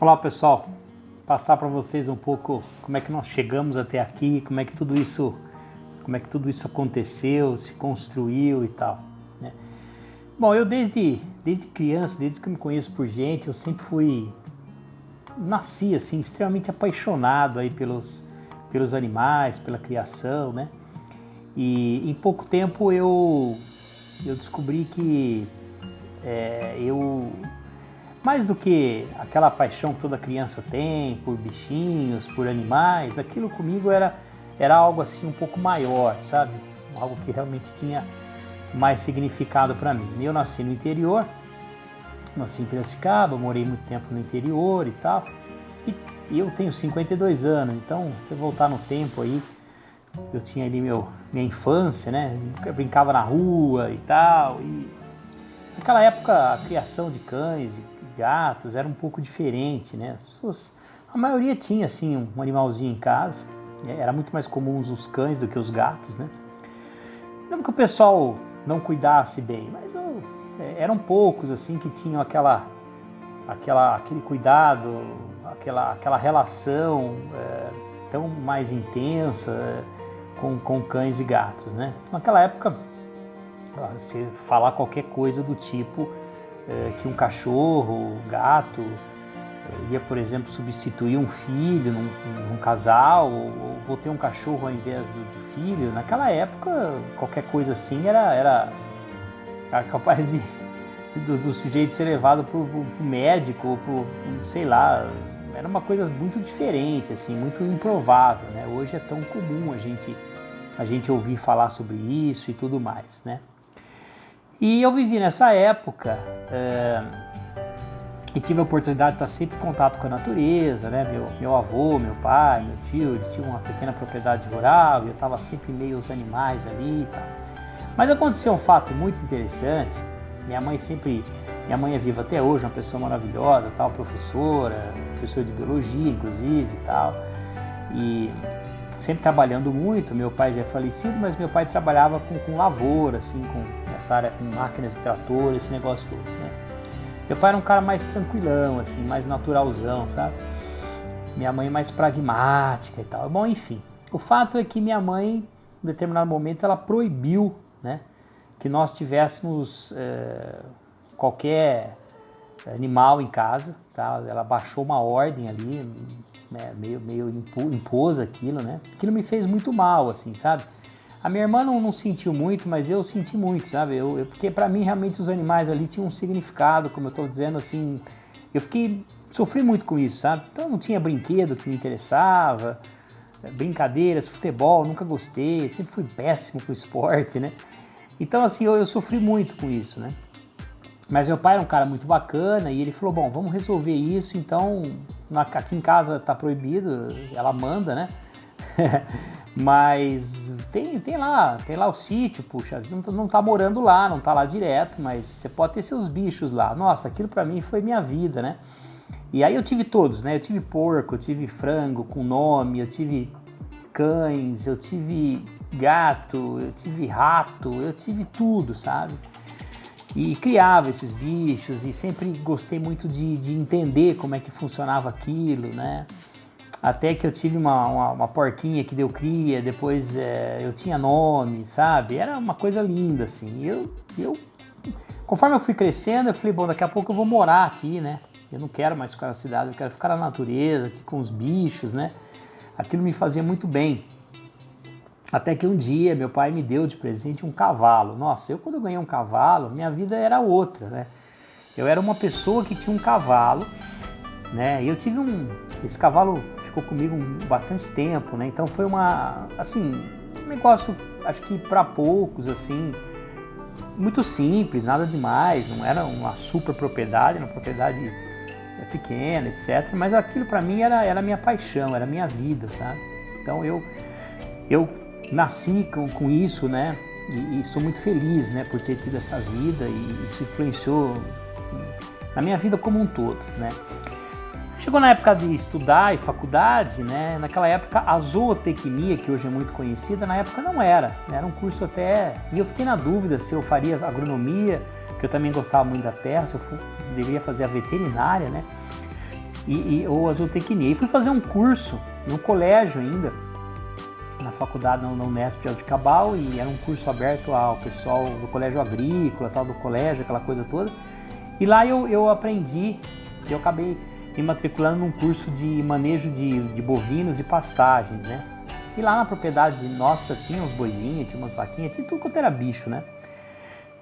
Olá pessoal, passar para vocês um pouco como é que nós chegamos até aqui, como é que tudo isso aconteceu, se construiu e tal, né? Bom, eu desde criança, desde que eu me conheço por gente, eu sempre nasci assim extremamente apaixonado aí pelos animais, pela criação, né? E em pouco tempo eu descobri que eu mais do que aquela paixão que toda criança tem por bichinhos, por animais, aquilo comigo era algo assim um pouco maior, sabe? Algo que realmente tinha mais significado para mim. Eu nasci no interior, nasci em Piracicaba, morei muito tempo no interior e tal, e eu tenho 52 anos, então se eu voltar no tempo aí, eu tinha ali minha infância, né? Eu brincava na rua e tal, e naquela época a criação de cães e gatos era um pouco diferente, né? A maioria tinha assim um animalzinho em casa, né? Era muito mais comum os cães do que os gatos, né? Não que o pessoal não cuidasse bem, mas eram poucos assim que tinham aquele cuidado, aquela relação tão mais intensa com cães e gatos, né? Naquela época, você falar qualquer coisa do tipo que um cachorro, gato, ia, por exemplo, substituir um filho num casal, ou vou ter um cachorro ao invés do filho, naquela época, qualquer coisa assim era capaz do sujeito ser levado para o médico, ou sei lá, era uma coisa muito diferente, assim, muito improvável, né? Hoje é tão comum a gente ouvir falar sobre isso e tudo mais, né? E eu vivi nessa época e tive a oportunidade de estar sempre em contato com a natureza, né? Meu avô, meu pai, meu tio, eles tinham uma pequena propriedade rural e eu estava sempre meio aos animais ali e tal. Mas aconteceu um fato muito interessante. Minha mãe é viva até hoje, uma pessoa maravilhosa, tal, professora de biologia, inclusive, e tal. E sempre trabalhando muito. Meu pai já é falecido, mas meu pai trabalhava com lavoura, assim, com essa área, com máquinas de trator, esse negócio todo, né? Meu pai era um cara mais tranquilão, assim, mais naturalzão, sabe? Minha mãe mais pragmática e tal. Bom, enfim, o fato é que minha mãe, em determinado momento, ela proibiu, né, que nós tivéssemos qualquer animal em casa, tá? Ela baixou uma ordem ali, né, meio impôs aquilo, né? Aquilo me fez muito mal, assim, sabe? A minha irmã não sentiu muito, mas eu senti muito, sabe? Porque para mim realmente os animais ali tinham um significado, como eu estou dizendo, assim, sofri muito com isso, sabe? Então não tinha brinquedo que me interessava, brincadeiras, futebol, nunca gostei, sempre fui péssimo com esporte, né? Então assim, eu sofri muito com isso, né? Mas meu pai era um cara muito bacana e ele falou, bom, vamos resolver isso, então aqui em casa tá proibido, ela manda, né? Mas tem lá o sítio, puxa, não tá morando lá, não tá lá direto, mas você pode ter seus bichos lá. Nossa, aquilo pra mim foi minha vida, né? E aí eu tive todos, né? Eu tive porco, eu tive frango com nome, eu tive cães, eu tive gato, eu tive rato, eu tive tudo, sabe? E criava esses bichos e sempre gostei muito de entender como é que funcionava aquilo, né? Até que eu tive uma porquinha que deu cria, depois eu tinha nome, sabe? Era uma coisa linda, assim. Conforme eu fui crescendo, eu falei, bom, daqui a pouco eu vou morar aqui, né? Eu não quero mais ficar na cidade, eu quero ficar na natureza, aqui com os bichos, né? Aquilo me fazia muito bem. Até que um dia meu pai me deu de presente um cavalo. Nossa, quando eu ganhei um cavalo, minha vida era outra, né? Eu era uma pessoa que tinha um cavalo, né? E eu tive esse cavalo ficou comigo bastante tempo, né? Então foi um negócio, acho que para poucos, assim, muito simples, nada demais, não era uma super propriedade, era uma propriedade pequena, etc. Mas aquilo para mim era minha paixão, era minha vida, sabe? Então eu nasci com isso, né? E sou muito feliz, né, por ter tido essa vida e isso influenciou na minha vida como um todo, né? Chegou na época de estudar e faculdade, né? Naquela época a zootecnia, que hoje é muito conhecida, na época não era, né? Era um curso até... E eu fiquei na dúvida se eu faria agronomia, que eu também gostava muito da terra, se eu deveria fazer a veterinária, né? ou a zootecnia. E fui fazer um curso no colégio ainda, na faculdade, na Unesp de Jaboticabal, e era um curso aberto ao pessoal do colégio agrícola, tal, do colégio, aquela coisa toda. E lá eu aprendi, eu acabei me matriculando num curso de manejo de bovinos e pastagens, né? E lá na propriedade nossa tinha uns boizinhos, tinha umas vaquinhas, tinha tudo quanto era bicho, né?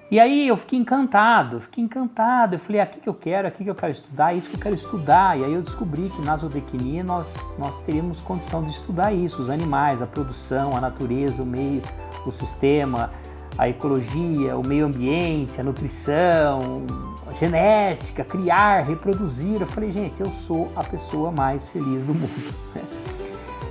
E aí eu fiquei encantado, eu falei, aqui que eu quero estudar, é isso que eu quero estudar. E aí eu descobri que na zootecnia nós teríamos condição de estudar isso, os animais, a produção, a natureza, o meio, o sistema, a ecologia, o meio ambiente, a nutrição, a genética, criar, reproduzir. Eu falei, gente, eu sou a pessoa mais feliz do mundo.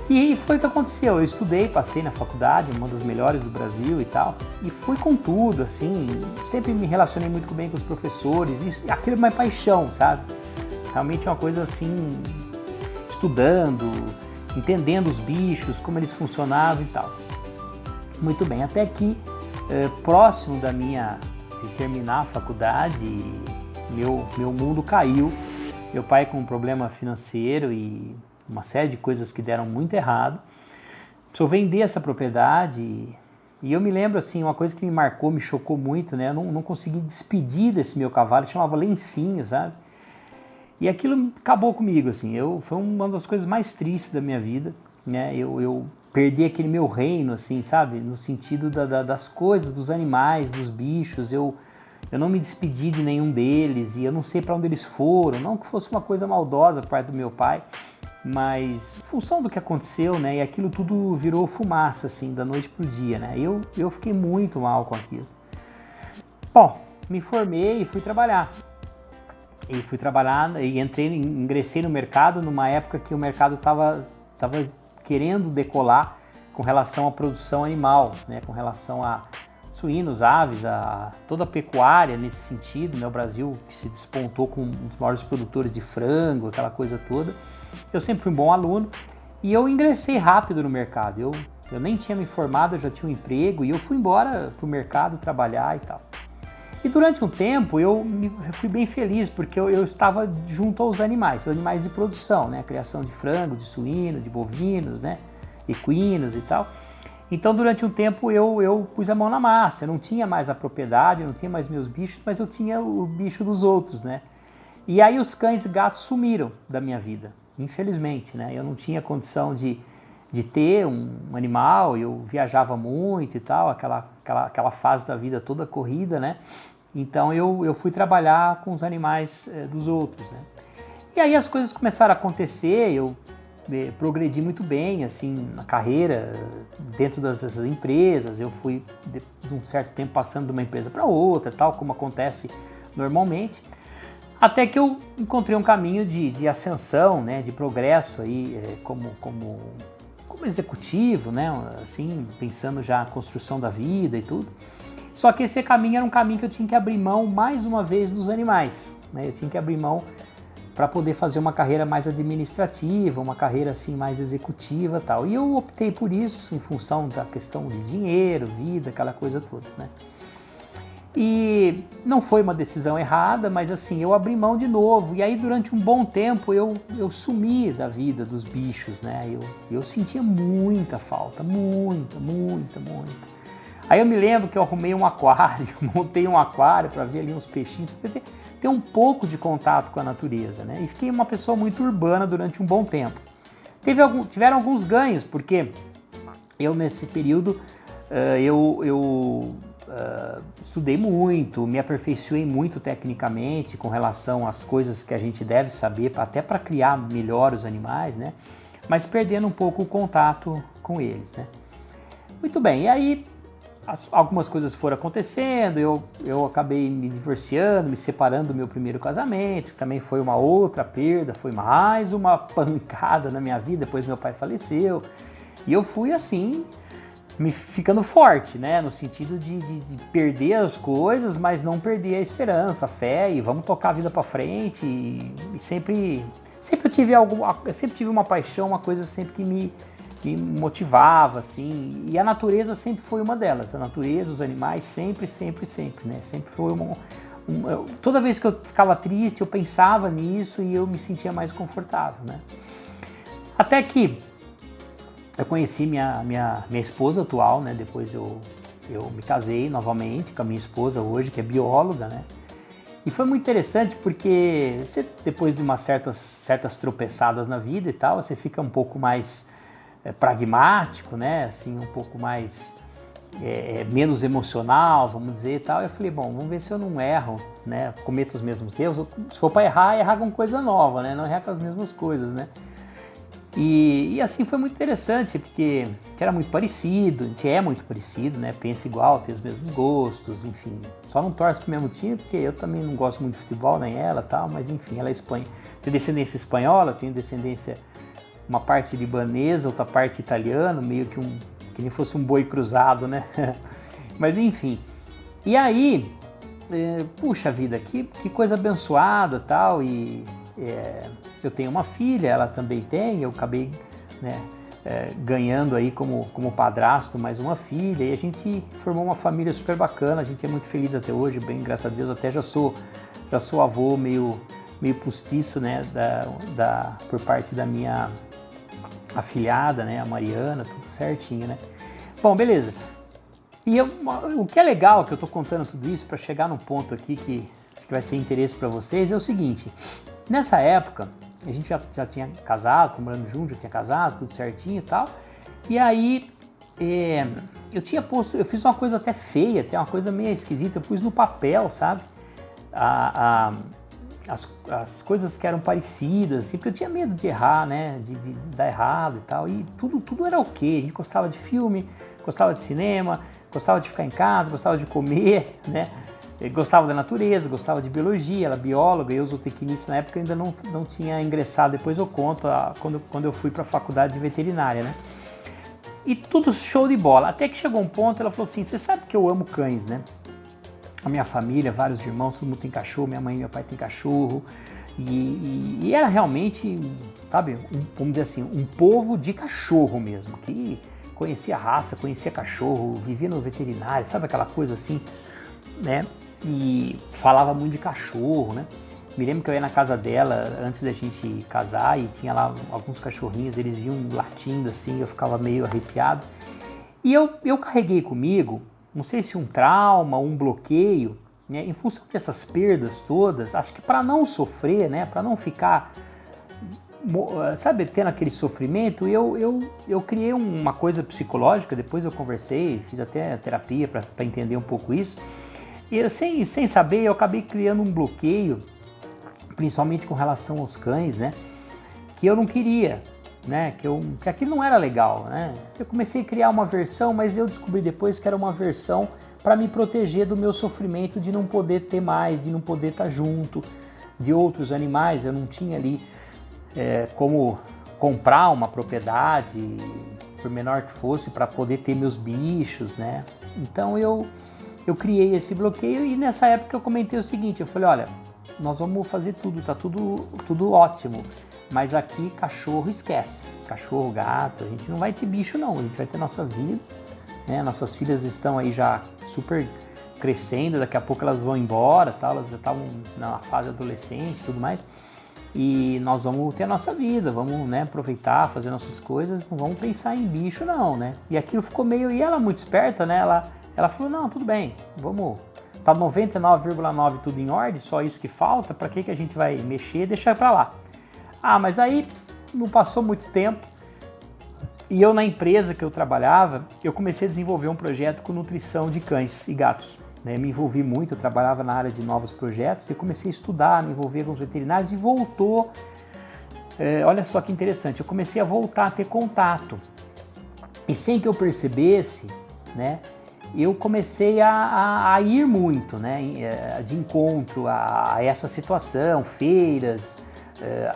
E foi o que aconteceu, eu estudei, passei na faculdade, uma das melhores do Brasil e tal, e fui com tudo, assim, sempre me relacionei muito bem com os professores, e aquilo é uma paixão, sabe? Realmente é uma coisa assim, estudando, entendendo os bichos, como eles funcionavam e tal. Muito bem, até que próximo de terminar a faculdade, meu mundo caiu, meu pai com um problema financeiro e uma série de coisas que deram muito errado, precisou vender essa propriedade, e eu me lembro assim, uma coisa que me marcou, me chocou muito, né? Eu não consegui despedir desse meu cavalo, chamava Lencinho, sabe? E aquilo acabou comigo, assim, foi uma das coisas mais tristes da minha vida, né? Eu perdi aquele meu reino, assim, sabe? No sentido das coisas, dos animais, dos bichos, eu não me despedi de nenhum deles, e eu não sei para onde eles foram, não que fosse uma coisa maldosa por parte do meu pai, mas em função do que aconteceu, né, e aquilo tudo virou fumaça, assim, da noite pro dia, né, eu fiquei muito mal com aquilo. Bom, me formei e fui trabalhar. E ingressei no mercado numa época que o mercado estava querendo decolar com relação à produção animal, né, com relação a suínos, aves, a toda a pecuária nesse sentido, né, o Brasil que se despontou com um dos maiores produtores de frango, aquela coisa toda. Eu sempre fui um bom aluno e eu ingressei rápido no mercado. Eu nem tinha me formado, eu já tinha um emprego e eu fui embora para o mercado trabalhar e tal. E durante um tempo eu fui bem feliz porque eu estava junto aos animais de produção, né? Criação de frango, de suíno, de bovinos, né? Equinos e tal. Então durante um tempo eu pus a mão na massa, eu não tinha mais a propriedade, eu não tinha mais meus bichos, mas eu tinha o bicho dos outros, né? E aí os cães e gatos sumiram da minha vida. Infelizmente, né? Eu não tinha condição de ter um animal, eu viajava muito e tal, aquela fase da vida toda corrida, né? Então eu fui trabalhar com os animais dos outros, né? E aí as coisas começaram a acontecer, eu progredi muito bem, assim, na carreira, dentro dessas empresas, eu fui de um certo tempo passando de uma empresa para outra, tal, como acontece normalmente. Até que eu encontrei um caminho de ascensão, né, de progresso aí, como executivo, né, assim, pensando já a construção da vida e tudo. Só que esse caminho era um caminho que eu tinha que abrir mão mais uma vez dos animais, né, eu tinha que abrir mão para poder fazer uma carreira mais administrativa, uma carreira assim mais executiva e tal. E eu optei por isso em função da questão de dinheiro, vida, aquela coisa toda, né. E não foi uma decisão errada, mas assim, eu abri mão de novo. E aí durante um bom tempo eu sumi da vida dos bichos, né? Eu sentia muita falta, muita. Aí eu me lembro que eu arrumei um aquário, montei um aquário para ver ali uns peixinhos, para ter um pouco de contato com a natureza, né? E fiquei uma pessoa muito urbana durante um bom tempo. Tiveram alguns ganhos, porque eu nesse período estudei muito, me aperfeiçoei muito tecnicamente com relação às coisas que a gente deve saber, até para criar melhor os animais, né? Mas perdendo um pouco o contato com eles, né? Muito bem, e aí algumas coisas foram acontecendo, eu acabei me divorciando, me separando do meu primeiro casamento, que também foi uma outra perda, foi mais uma pancada na minha vida, depois meu pai faleceu, e eu fui assim, me ficando forte, né, no sentido de perder as coisas, mas não perder a esperança, a fé, e vamos tocar a vida para frente, e sempre eu sempre tive uma paixão, uma coisa sempre que me motivava, assim, e a natureza sempre foi uma delas, a natureza, os animais, sempre, né, sempre foi toda vez que eu ficava triste, eu pensava nisso e eu me sentia mais confortável, né? Até que eu conheci minha esposa atual, né? Depois eu me casei novamente com a minha esposa hoje, que é bióloga, né? E foi muito interessante porque você, depois de umas certas tropeçadas na vida e tal, você fica um pouco mais pragmático, né? Assim, um pouco mais menos emocional, vamos dizer e tal. Eu falei, bom, vamos ver se eu não erro, né? Cometo os mesmos erros. Se for para errar com coisa nova, né? Não errar com as mesmas coisas, né? E assim foi muito interessante, porque era muito parecido, a gente é muito parecido, né? Pensa igual, tem os mesmos gostos, enfim. Só não torce pro mesmo time, porque eu também não gosto muito de futebol, nem ela tal, mas enfim, ela é espanha. Tem descendência espanhola, tem descendência, uma parte libanesa, outra parte italiana, meio que que nem fosse um boi cruzado, né? Mas enfim. E aí, puxa vida, que coisa abençoada tal, e eu tenho uma filha, ela também tem, eu acabei, né, ganhando aí como padrasto mais uma filha, e a gente formou uma família super bacana, a gente é muito feliz até hoje, bem, graças a Deus, até já sou avô meio postiço, né, por parte da minha afilhada, né, a Mariana, tudo certinho, né. Bom, beleza. E o que é legal, que eu tô contando tudo isso para chegar num ponto aqui que vai ser interesse para vocês, é o seguinte: nessa época, a gente já tinha casado, morando junto, já tinha casado, tudo certinho e tal. E aí, eu fiz uma coisa até feia, até uma coisa meio esquisita, eu pus no papel, sabe? As coisas que eram parecidas, assim, porque eu tinha medo de errar, né? De dar errado e tal. E tudo era ok. A gente gostava de filme, gostava de cinema, gostava de ficar em casa, gostava de comer, né? Gostava da natureza, gostava de biologia, ela é bióloga, eu zootecnista, na época ainda não tinha ingressado, depois eu conto quando eu fui para a faculdade de veterinária, né? E tudo show de bola, até que chegou um ponto, ela falou assim, você sabe que eu amo cães, né? A minha família, vários irmãos, todo mundo tem cachorro, minha mãe e meu pai tem cachorro, e era realmente, sabe, vamos dizer assim, um povo de cachorro mesmo, que conhecia raça, conhecia cachorro, vivia no veterinário, sabe aquela coisa assim, né? E falava muito de cachorro, né? Me lembro que eu ia na casa dela antes da gente casar e tinha lá alguns cachorrinhos, eles vinham latindo assim, eu ficava meio arrepiado. E eu carreguei comigo, não sei se um trauma, um bloqueio, né? Em função dessas perdas todas, acho que para não sofrer, né? Para não ficar, sabe, tendo aquele sofrimento, eu criei uma coisa psicológica, depois eu conversei, fiz até terapia para entender um pouco isso. E eu, sem saber, eu acabei criando um bloqueio, principalmente com relação aos cães, né? Que eu não queria, né? Que aquilo não era legal, né? Eu comecei a criar uma versão, mas eu descobri depois que era uma versão para me proteger do meu sofrimento de não poder ter mais, de não poder estar junto de outros animais. Eu não tinha ali como comprar uma propriedade, por menor que fosse, para poder ter meus bichos, né? Então eu criei esse bloqueio e nessa época eu comentei o seguinte, eu falei, olha, nós vamos fazer tudo, tá tudo ótimo, mas aqui cachorro esquece, cachorro, gato, a gente não vai ter bicho não, a gente vai ter nossa vida, né? Nossas filhas estão aí já super crescendo, daqui a pouco elas vão embora, tal, elas já estavam na fase adolescente e tudo mais, e nós vamos ter a nossa vida, vamos, né, aproveitar, fazer nossas coisas, não vamos pensar em bicho não, né? E aquilo ficou meio, e ela muito esperta, né, ela falou, não, tudo bem, vamos, tá 99,9 tudo em ordem, só isso que falta, para que a gente vai mexer e deixar para lá? Ah, mas aí não passou muito tempo e eu na empresa que eu trabalhava, eu comecei a desenvolver um projeto com nutrição de cães e gatos, né? Me envolvi muito, eu trabalhava na área de novos projetos e comecei a estudar, me envolver com os veterinários e voltou, olha só que interessante, eu comecei a voltar a ter contato e sem que eu percebesse, né? Eu comecei a ir muito, né, de encontro a essa situação, feiras,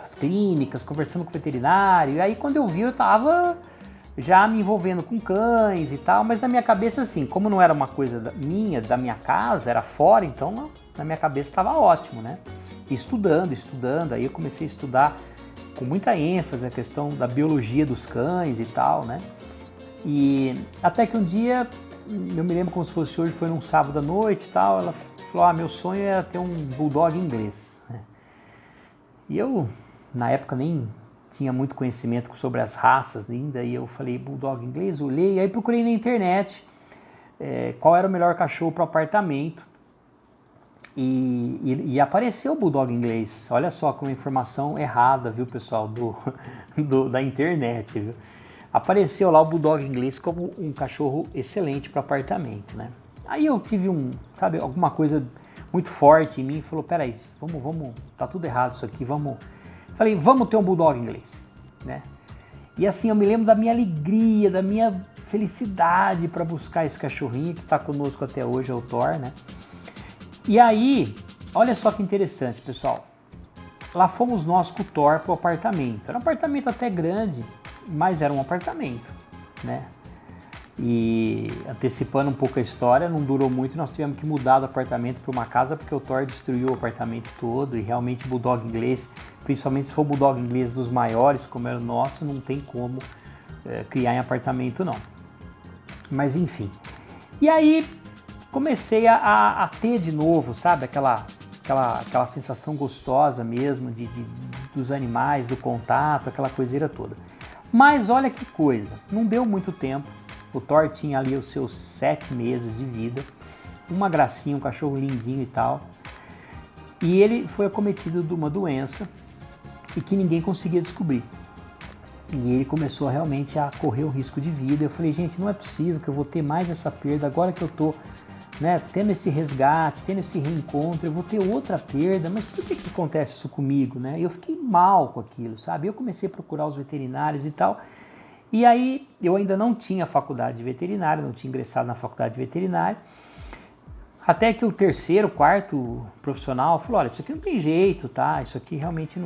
as clínicas, conversando com o veterinário. E aí quando eu vi, eu estava já me envolvendo com cães e tal, mas na minha cabeça assim, como não era uma coisa minha, da minha casa, era fora, então na minha cabeça estava ótimo, né? Estudando, aí eu comecei a estudar com muita ênfase a questão da biologia dos cães e tal, né? E até que um dia, eu me lembro como se fosse hoje, foi num sábado à noite e tal, ela falou, meu sonho era ter um bulldog inglês, né? E eu, na época, nem tinha muito conhecimento sobre as raças ainda, e eu falei, bulldog inglês, olhei, e aí procurei na internet qual era o melhor cachorro para o apartamento, e apareceu o bulldog inglês. Olha só como informação errada, viu, pessoal, da internet, viu? Apareceu lá o bulldog inglês como um cachorro excelente para apartamento, né? Aí eu tive alguma coisa muito forte em mim e falou, peraí, vamos, tá tudo errado isso aqui, falei, vamos ter um bulldog inglês, né? E assim, eu me lembro da minha alegria, da minha felicidade para buscar esse cachorrinho que está conosco até hoje, é o Thor, né? E aí, olha só que interessante, pessoal. Lá fomos nós com o Thor pro apartamento. Era um apartamento até grande, mas era um apartamento, né? E antecipando um pouco a história, não durou muito, nós tivemos que mudar do apartamento para uma casa porque o Thor destruiu o apartamento todo, e realmente o bulldog inglês, principalmente se for o bulldog inglês dos maiores, como era o nosso, não tem como criar em apartamento não. Mas enfim. E aí comecei a ter de novo, sabe, aquela sensação gostosa mesmo dos animais, do contato, aquela coiseira toda. Mas olha que coisa, não deu muito tempo. O Thor tinha ali os seus 7 meses de vida, uma gracinha, um cachorro lindinho e tal. E ele foi acometido de uma doença e que ninguém conseguia descobrir. E ele começou realmente a correr o risco de vida. Eu falei, gente, não é possível que eu vou ter mais essa perda. Agora que eu tô, né, tendo esse resgate, tendo esse reencontro, eu vou ter outra perda. Mas por que acontece isso comigo, né? Eu fiquei mal com aquilo, sabe? Eu comecei a procurar os veterinários e tal. E aí eu ainda não tinha faculdade de veterinária, não tinha ingressado na faculdade de veterinária, até que o terceiro, quarto profissional falou, olha, isso aqui não tem jeito, tá? Isso aqui realmente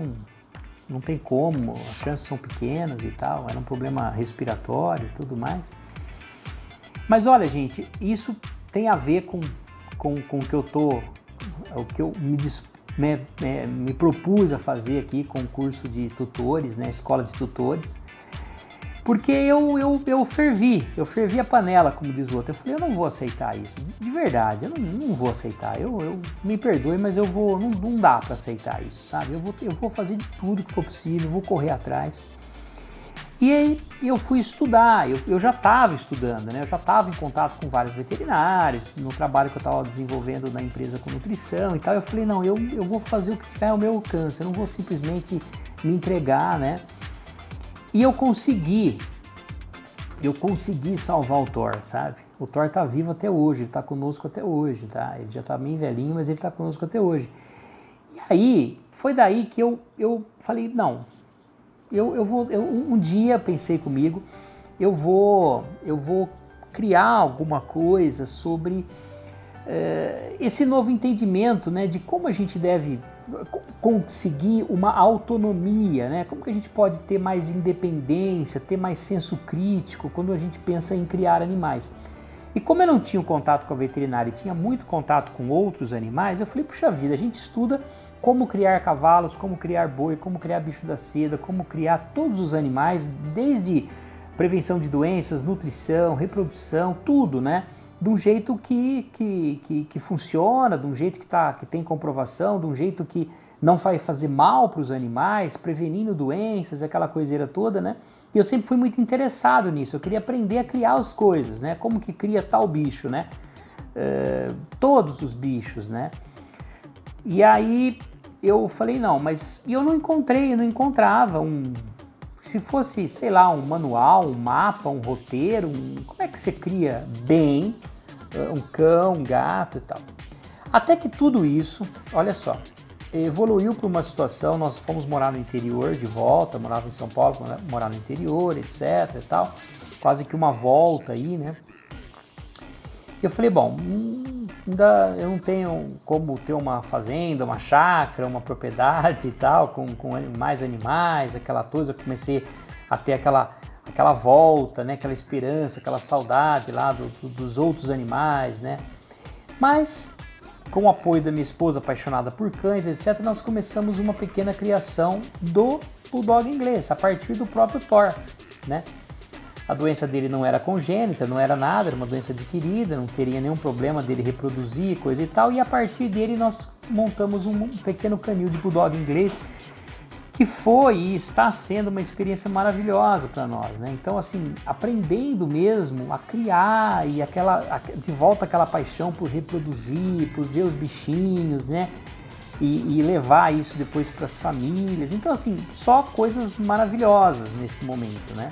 não tem como, as chances são pequenas e tal, era um problema respiratório e tudo mais. Mas olha, gente, isso tem a ver com o que eu o que eu me propus a fazer aqui com o curso de tutores, né, escola de tutores. Porque eu fervi a panela, como diz o outro. Eu falei, eu não vou aceitar isso, de verdade, eu não vou aceitar. Eu me perdoe, mas não dá para aceitar isso, sabe? Eu vou fazer de tudo que for possível, vou correr atrás. E aí eu fui estudar, eu já estava estudando, né? Eu já estava em contato com vários veterinários, no trabalho que eu estava desenvolvendo na empresa com nutrição e tal. Eu falei, não, eu vou fazer o que tiver ao meu alcance, eu não vou simplesmente me entregar, né? E eu consegui salvar o Thor, sabe? O Thor tá vivo até hoje, ele tá conosco até hoje, tá? Ele já tá bem velhinho, mas ele tá conosco até hoje. E aí, foi daí que eu falei, não, um dia pensei comigo, eu vou criar alguma coisa sobre esse novo entendimento, né, de como a gente deve conseguir uma autonomia, né? Como que a gente pode ter mais independência, ter mais senso crítico quando a gente pensa em criar animais. E como eu não tinha contato com a veterinária e tinha muito contato com outros animais, eu falei, puxa vida, a gente estuda como criar cavalos, como criar boi, como criar bicho da seda, como criar todos os animais, desde prevenção de doenças, nutrição, reprodução, tudo, né? De um jeito que funciona, de um jeito que tem comprovação, de um jeito que não vai fazer mal para os animais, prevenindo doenças, aquela coiseira toda, né? E eu sempre fui muito interessado nisso, eu queria aprender a criar as coisas, né? Como que cria tal bicho, né? Todos os bichos, né? E aí eu falei, não, mas eu não encontrava se fosse, sei lá, um manual, um mapa, um roteiro, como é que você cria bem um cão, um gato e tal. Até que tudo isso, olha só, evoluiu para uma situação, nós fomos morar no interior de volta, morava em São Paulo, morar no interior, etc e tal, quase que uma volta aí, né? Eu falei, bom, eu não tenho como ter uma fazenda, uma chácara, uma propriedade e tal, com mais animais, aquela coisa. Eu comecei a ter aquela volta, né, aquela esperança, aquela saudade lá dos outros animais, né? Mas, com o apoio da minha esposa, apaixonada por cães, etc., nós começamos uma pequena criação do bulldog inglês, a partir do próprio Thor, né? A doença dele não era congênita, não era nada, era uma doença adquirida, não teria nenhum problema dele reproduzir, coisa e tal. E a partir dele nós montamos um pequeno canil de bulldog inglês, que foi e está sendo uma experiência maravilhosa para nós, né? Então, assim, aprendendo mesmo a criar e de volta aquela paixão por reproduzir, por ver os bichinhos, né? E levar isso depois para as famílias. Então, assim, só coisas maravilhosas nesse momento, né?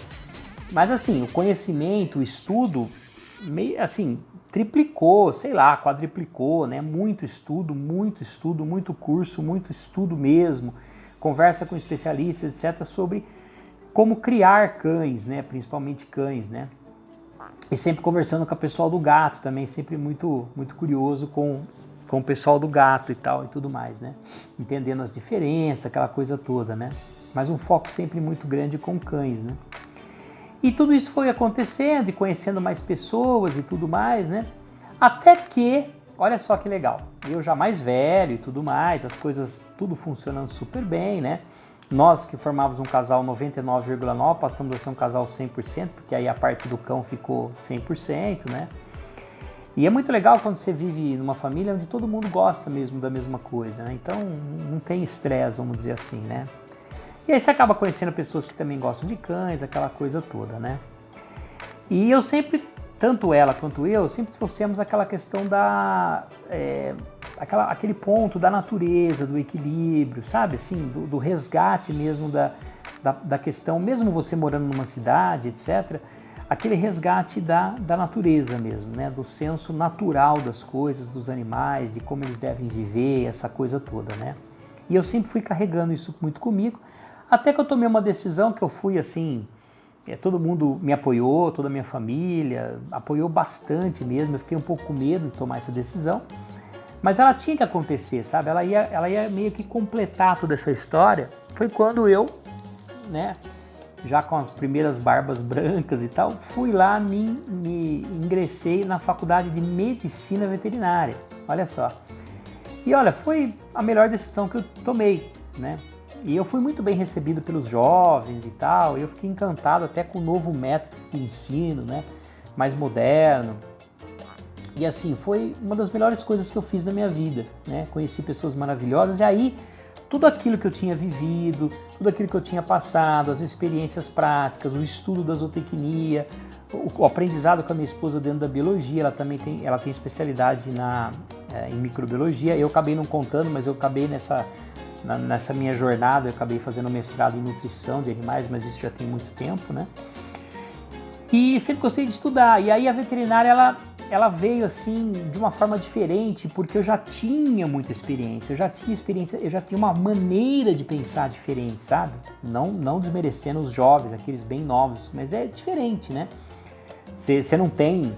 Mas, assim, o conhecimento, o estudo, meio, assim, triplicou, sei lá, quadriplicou, né? Muito estudo, muito curso, muito estudo mesmo. Conversa com especialistas, etc., sobre como criar cães, né? Principalmente cães, né? E sempre conversando com o pessoal do gato também, sempre muito curioso com o pessoal do gato e tal e tudo mais, né? Entendendo as diferenças, aquela coisa toda, né? Mas um foco sempre muito grande com cães, né? E tudo isso foi acontecendo e conhecendo mais pessoas e tudo mais, né? Até que, olha só que legal, eu já mais velho e tudo mais, as coisas tudo funcionando super bem, né? Nós que formávamos um casal 99,9% passamos a ser um casal 100%, porque aí a parte do cão ficou 100%, né? E é muito legal quando você vive numa família onde todo mundo gosta mesmo da mesma coisa, né? Então não tem estresse, vamos dizer assim, né? E aí você acaba conhecendo pessoas que também gostam de cães, aquela coisa toda, né? E eu sempre, tanto ela quanto eu, sempre trouxemos aquela questão aquele ponto da natureza, do equilíbrio, sabe? Assim, do resgate mesmo da questão, mesmo você morando numa cidade, etc., aquele resgate da natureza mesmo, né? Do senso natural das coisas, dos animais, de como eles devem viver, essa coisa toda, né? E eu sempre fui carregando isso muito comigo, até que eu tomei uma decisão que eu fui assim, todo mundo me apoiou, toda a minha família apoiou bastante mesmo, eu fiquei um pouco com medo de tomar essa decisão, mas ela tinha que acontecer, sabe? Ela ia meio que completar toda essa história. Foi quando eu, né, já com as primeiras barbas brancas e tal, fui lá, me ingressei na faculdade de medicina veterinária, olha só. E olha, foi a melhor decisão que eu tomei, né? E eu fui muito bem recebido pelos jovens e tal, e eu fiquei encantado até com o novo método de ensino, né? Mais moderno. E assim, foi uma das melhores coisas que eu fiz na minha vida, né? Conheci pessoas maravilhosas, e aí tudo aquilo que eu tinha vivido, tudo aquilo que eu tinha passado, as experiências práticas, o estudo da zootecnia, o aprendizado com a minha esposa dentro da biologia, ela tem especialidade em microbiologia. Eu acabei não contando, mas eu acabei nessa minha jornada, eu acabei fazendo mestrado em nutrição de animais, mas isso já tem muito tempo, né? E sempre gostei de estudar. E aí a veterinária, ela veio assim de uma forma diferente, porque eu já tinha muita experiência, eu já tinha uma maneira de pensar diferente, sabe? Não desmerecendo os jovens, aqueles bem novos, mas é diferente, né? Você não tem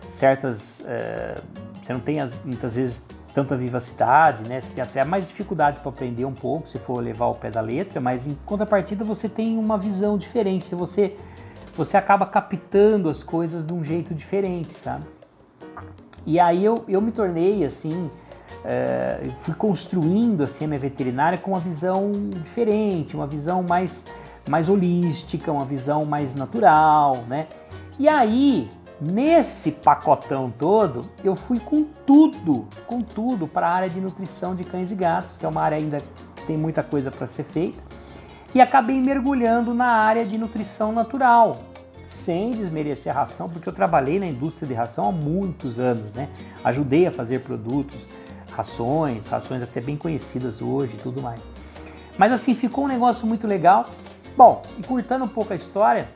você não tem muitas vezes tanta vivacidade, né? Você tem até mais dificuldade para aprender um pouco, se for levar o pé da letra, mas em contrapartida você tem uma visão diferente, você acaba captando as coisas de um jeito diferente, sabe? E aí eu me tornei assim, fui construindo assim a minha veterinária com uma visão diferente, uma visão mais holística, uma visão mais natural, né? E aí, nesse pacotão todo, eu fui com tudo para a área de nutrição de cães e gatos, que é uma área ainda que tem muita coisa para ser feita, e acabei mergulhando na área de nutrição natural, sem desmerecer a ração, porque eu trabalhei na indústria de ração há muitos anos, né? Ajudei a fazer produtos, rações até bem conhecidas hoje e tudo mais. Mas assim, ficou um negócio muito legal. Bom, encurtando um pouco a história,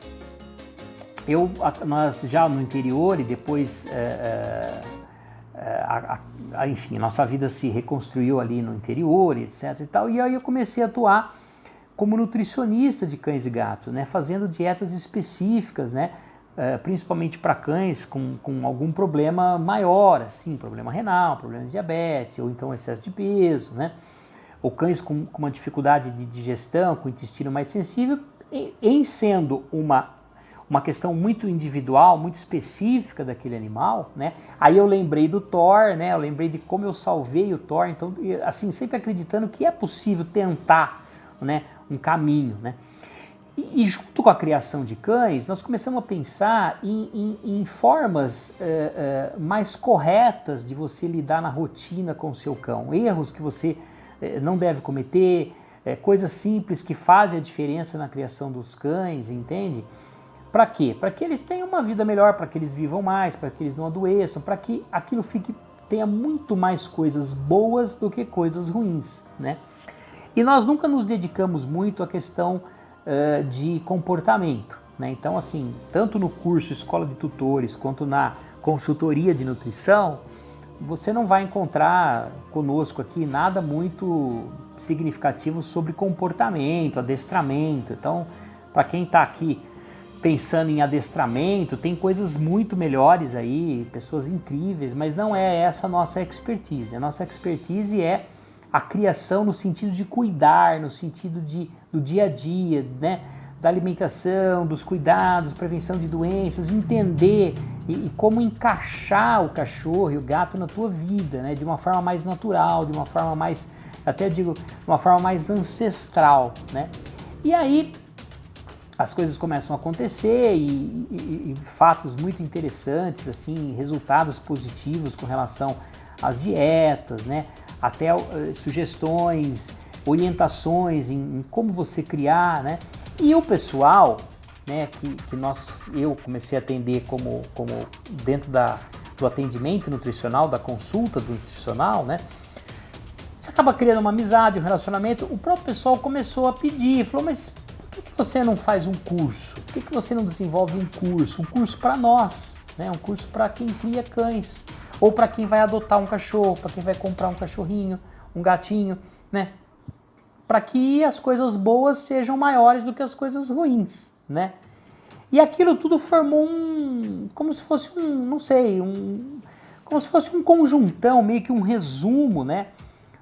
nós já no interior e depois, enfim, a nossa vida se reconstruiu ali no interior, etc. e tal, e aí eu comecei a atuar como nutricionista de cães e gatos, né, fazendo dietas específicas, né, principalmente para cães com algum problema maior, assim, problema renal, problema de diabetes, ou então excesso de peso, né, ou cães com uma dificuldade de digestão, com o intestino mais sensível, em sendo uma questão muito individual, muito específica daquele animal, né? Aí eu lembrei do Thor, né? Eu lembrei de como eu salvei o Thor, então, assim, sempre acreditando que é possível tentar, né, um caminho, né? E junto com a criação de cães, nós começamos a pensar em formas mais corretas de você lidar na rotina com o seu cão. Erros que você não deve cometer, coisas simples que fazem a diferença na criação dos cães, entende? Para quê? Para que eles tenham uma vida melhor, para que eles vivam mais, para que eles não adoeçam, para que aquilo tenha muito mais coisas boas do que coisas ruins, né? E nós nunca nos dedicamos muito à questão de comportamento, né? Então, assim, tanto no curso Escola de Tutores quanto na consultoria de nutrição, você não vai encontrar conosco aqui nada muito significativo sobre comportamento, adestramento. Então, para quem está aqui pensando em adestramento, tem coisas muito melhores aí, pessoas incríveis, mas não é essa a nossa expertise. A nossa expertise é a criação no sentido de cuidar, no sentido do dia a dia, né? Da alimentação, dos cuidados, prevenção de doenças, entender e como encaixar o cachorro e o gato na tua vida, né? De uma forma mais natural, de uma forma mais, até digo, de uma forma mais ancestral, né? E aí as coisas começam a acontecer e fatos muito interessantes, assim, resultados positivos com relação às dietas, né? Até sugestões, orientações em como você criar, né? E o pessoal, né, que eu comecei a atender como dentro do atendimento nutricional, da consulta do nutricional, né? Você acaba criando uma amizade, um relacionamento, o próprio pessoal começou a pedir, falou, mas por que você não faz um curso? Por que você não desenvolve um curso? Um curso para nós, né? Um curso para quem cria cães, ou para quem vai adotar um cachorro, para quem vai comprar um cachorrinho, um gatinho, né? Para que as coisas boas sejam maiores do que as coisas ruins, né? E aquilo tudo formou como se fosse como se fosse um conjuntão, meio que um resumo, né?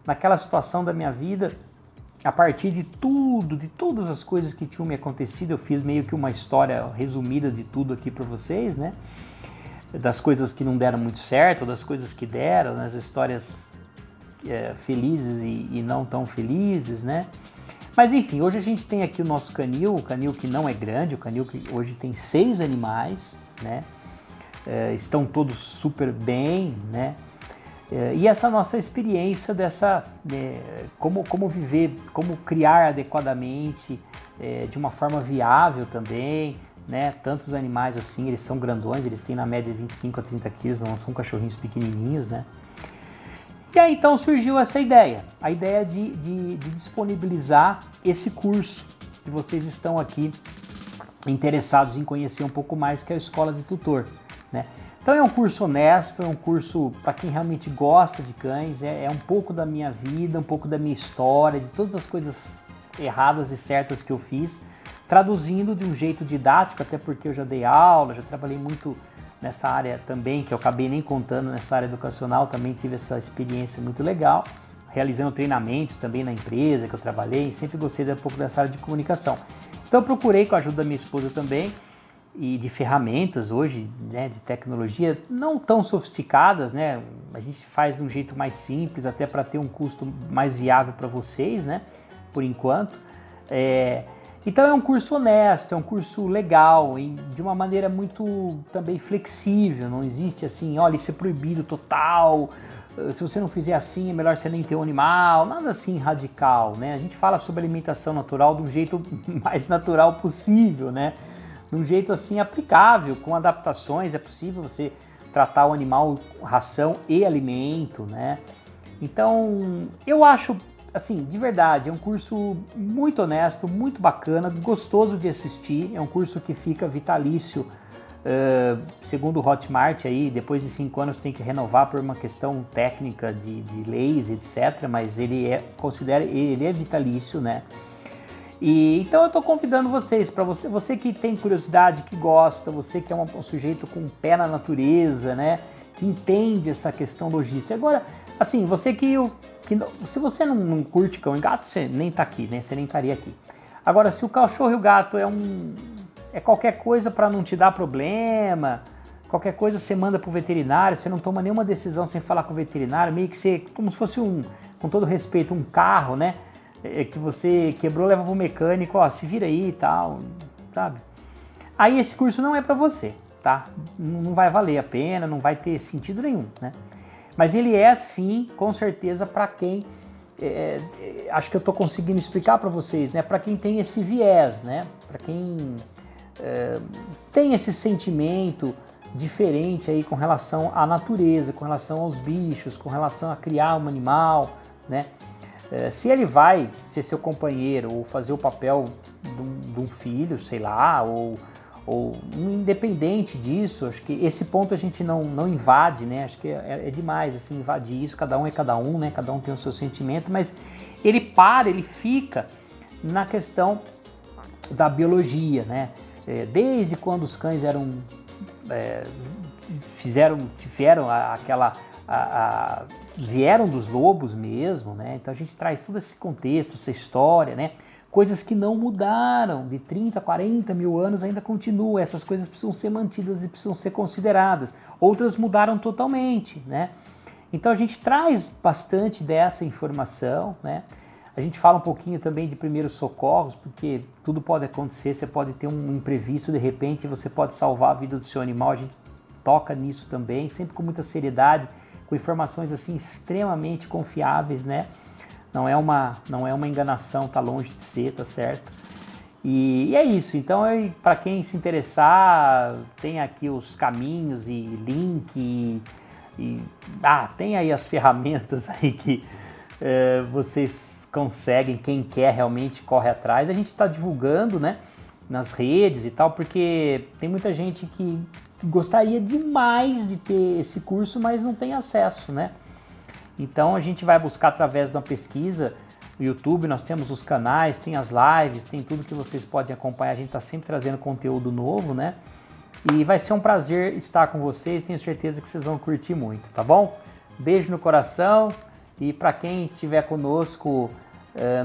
Naquela situação da minha vida, a partir de todas as coisas que tinham me acontecido, eu fiz meio que uma história resumida de tudo aqui para vocês, né? Das coisas que não deram muito certo, das coisas que deram, nas histórias felizes e não tão felizes, né? Mas enfim, hoje a gente tem aqui o nosso canil, o canil que não é grande, o canil que hoje tem 6 animais, né? Estão todos super bem, né? E essa nossa experiência dessa, como viver, como criar adequadamente, de uma forma viável também, né? Tantos animais assim, eles são grandões, eles têm na média 25 a 30 quilos, não são cachorrinhos pequenininhos, né? E aí então surgiu essa ideia, a ideia de disponibilizar esse curso que vocês estão aqui interessados em conhecer um pouco mais, que é a Escola de Tutor, né? Então é um curso honesto, é um curso para quem realmente gosta de cães, é um pouco da minha vida, um pouco da minha história, de todas as coisas erradas e certas que eu fiz, traduzindo de um jeito didático, até porque eu já dei aula, já trabalhei muito nessa área também, que eu acabei nem contando, nessa área educacional, também tive essa experiência muito legal, realizando treinamentos também na empresa que eu trabalhei, sempre gostei de um pouco dessa área de comunicação. Então eu procurei, com a ajuda da minha esposa também, e de ferramentas hoje, né, de tecnologia, não tão sofisticadas, né, a gente faz de um jeito mais simples, até para ter um custo mais viável para vocês, né, por enquanto. Então é um curso honesto, é um curso legal, de uma maneira muito também flexível, não existe assim, olha, isso é proibido total, se você não fizer assim é melhor você nem ter um animal, nada assim radical, né? A gente fala sobre alimentação natural do jeito mais natural possível, né? De um jeito assim aplicável, com adaptações, é possível você tratar o animal ração e alimento, né? Então, eu acho, assim, de verdade, é um curso muito honesto, muito bacana, gostoso de assistir, é um curso que fica vitalício, segundo o Hotmart aí, depois de 5 anos tem que renovar por uma questão técnica de leis, etc, mas ele é vitalício, né? E então eu estou convidando vocês, para você que tem curiosidade, que gosta, você que é um sujeito com um pé na natureza, né, que entende essa questão logística. Agora, assim, se você não curte cão e gato, você nem está aqui, né, você nem estaria aqui. Agora, se o cachorro e o gato é qualquer coisa para não te dar problema, qualquer coisa você manda para o veterinário, você não toma nenhuma decisão sem falar com o veterinário, meio que você, como se fosse com todo respeito, um carro, né? que você quebrou, leva pro mecânico, ó, se vira aí e tal, sabe? Aí esse curso não é para você, tá? Não vai valer a pena, não vai ter sentido nenhum, né? Mas ele é sim, com certeza, para quem acho que eu estou conseguindo explicar para vocês, né? Para quem tem esse viés, né? Para quem tem esse sentimento diferente aí com relação à natureza, com relação aos bichos, com relação a criar um animal, né? Se ele vai ser seu companheiro ou fazer o papel de um filho, sei lá, ou independente disso, acho que esse ponto a gente não invade, né? Acho que é demais assim, invadir isso, cada um é cada um, né? Cada um tem o seu sentimento, mas ele fica na questão da biologia, né? Desde quando os cães vieram dos lobos mesmo, né? Então a gente traz todo esse contexto, essa história, né? Coisas que não mudaram, de 30, 40 mil anos ainda continuam, essas coisas precisam ser mantidas e precisam ser consideradas. Outras mudaram totalmente, né? Então a gente traz bastante dessa informação, né? A gente fala um pouquinho também de primeiros socorros, porque tudo pode acontecer, você pode ter um imprevisto, de repente você pode salvar a vida do seu animal, a gente toca nisso também, sempre com muita seriedade, com informações assim extremamente confiáveis, né? Não é uma enganação, tá longe de ser, tá certo? E é isso, então para quem se interessar, tem aqui os caminhos e link, tem aí as ferramentas aí que vocês conseguem, quem quer realmente corre atrás. A gente está divulgando, né, nas redes e tal, porque tem muita gente que gostaria demais de ter esse curso, mas não tem acesso, né? Então a gente vai buscar através da pesquisa no YouTube, nós temos os canais, tem as lives, tem tudo que vocês podem acompanhar, a gente está sempre trazendo conteúdo novo, né? E vai ser um prazer estar com vocês, tenho certeza que vocês vão curtir muito, tá bom? Beijo no coração e para quem estiver conosco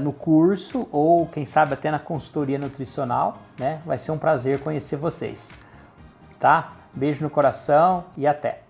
no curso ou quem sabe até na consultoria nutricional, né? Vai ser um prazer conhecer vocês, tá? Beijo no coração e até!